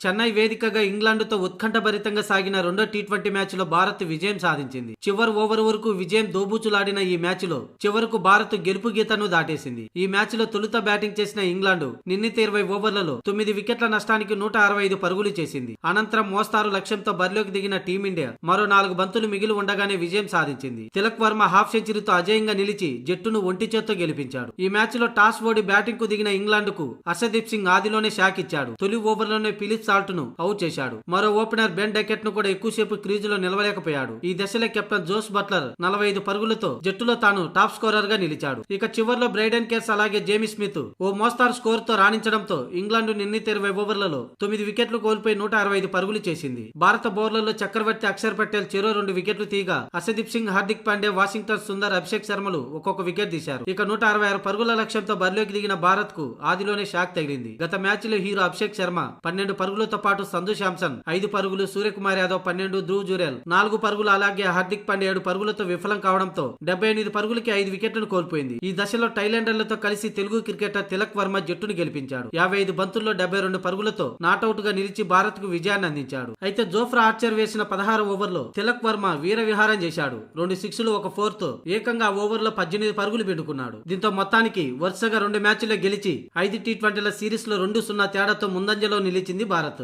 చెన్నై వేదికగా ఇంగ్లాండ్తో ఉత్కంఠభరితంగా సాగిన రెండో టీ20 మ్యాచ్లో భారత్ విజయం సాధించింది. చివరి ఓవర్ వరకు విజయం దోబూచులాడిన ఈ మ్యాచ్లో చివరకు భారత్ గెలుపు గీతను దాటేసింది. ఈ మ్యాచ్లో తొలుత బ్యాటింగ్ చేసిన ఇంగ్లాండ్ నిర్ణీత 20 ఓవర్లలో 9 వికెట్ల నష్టానికి 165 పరుగులు చేసింది. అనంతరం మోస్తారు లక్ష్యంతో బరిలోకి దిగిన టీమిండియా మరో 4 బంతులు మిగిలి ఉండగానే విజయం సాధించింది. తిలక్ వర్మ హాఫ్ సెంచరీతో అజేయంగా నిలిచి జట్టును ఒంటి చేత్తో గెలిపించాడు. ఈ మ్యాచ్లో టాస్ ఓడి బ్యాటింగ్ కు దిగిన ఇంగ్లాండ్ కు హర్షదీప్ సింగ్ ఆదిలోనే షాక్ ఇచ్చాడు. తొలి ఓవర్లోనే ఫిలిప్ సాల్ట్ ను అవుట్ చేశాడు. మరో ఓపెనర్ బెన్ డెకెట్ ను కూడా ఎక్కువసేపు క్రీజులో నిలవలేకపోయాడు. ఈ దశలో కెప్టెన్ జోస్ బట్లర్ 45 పరుగులతో జట్టులో తాను టాప్ స్కోరర్ గా నిలిచాడు. ఇక చివర్లో బ్రైడెన్ కేస్ అలాగే జేమీ స్మిత్ ఓ మోస్తారు స్కోర్ తో రాణించడంతో ఇంగ్లాండ్ నిర్ణీత 20 ఓవర్లలో 9 వికెట్లు కోల్పోయి 165 పరుగులు చేసింది. భారత బౌలర్లో చక్రవర్తి, అక్షర్ పటేల్ చెరో 2 వికెట్లు తీయగా హర్షదీప్ సింగ్, హార్దిక్ పాండ్యా, వాషింగ్టన్ సుందర్, అభిషేక్ శర్మలు ఒక్కొక్క వికెట్ తీశారు. ఇక 166 పరుగుల లక్ష్యంతో బరిలోకి దిగిన భారత్ కు ఆదిలోనే షాక్ తగిలింది. గత మ్యాచ్ లో హీరో అభిషేక్ శర్మ 12 పరుగులతో పాటు సంజు శాంసన్ 5 పరుగులు, సూర్యకుమార్ యాదవ్ 12, ధ్రువ్ జురేల్ 4 పరుగులు అలాగే హార్దిక్ పాండ్యా 7 పరుగులతో విఫలం కావడంతో 78 పరుగులకి 5 వికెట్లను కోల్పోయింది. ఈ దశలో టైలెండర్లతో కలిసి తెలుగు క్రికెటర్ తిలక్ వర్మ జట్టును గెలిపించాడు. 55 బంతుల్లో 72 పరుగులతో నాటౌట్ గా నిలిచి భారత్ కు విజయాన్ని అందించాడు. అయితే జోఫ్రా ఆర్చర్ వేసిన 16 ఓవర్లో తిలక్ వర్మ వీర విహారం చేశాడు. 2 సిక్స్లు, 1 4 తో ఏకంగా ఓవర్లో 18 పరుగులు పెట్టుకున్నాడు. దీంతో మొత్తానికి వరుసగా 2 మ్యాచ్ల్లో గెలిచి 5 టీ20ల సిరీస్ లో 2-0 తేడాతో ముందంజలో నిలిచింది భారత్.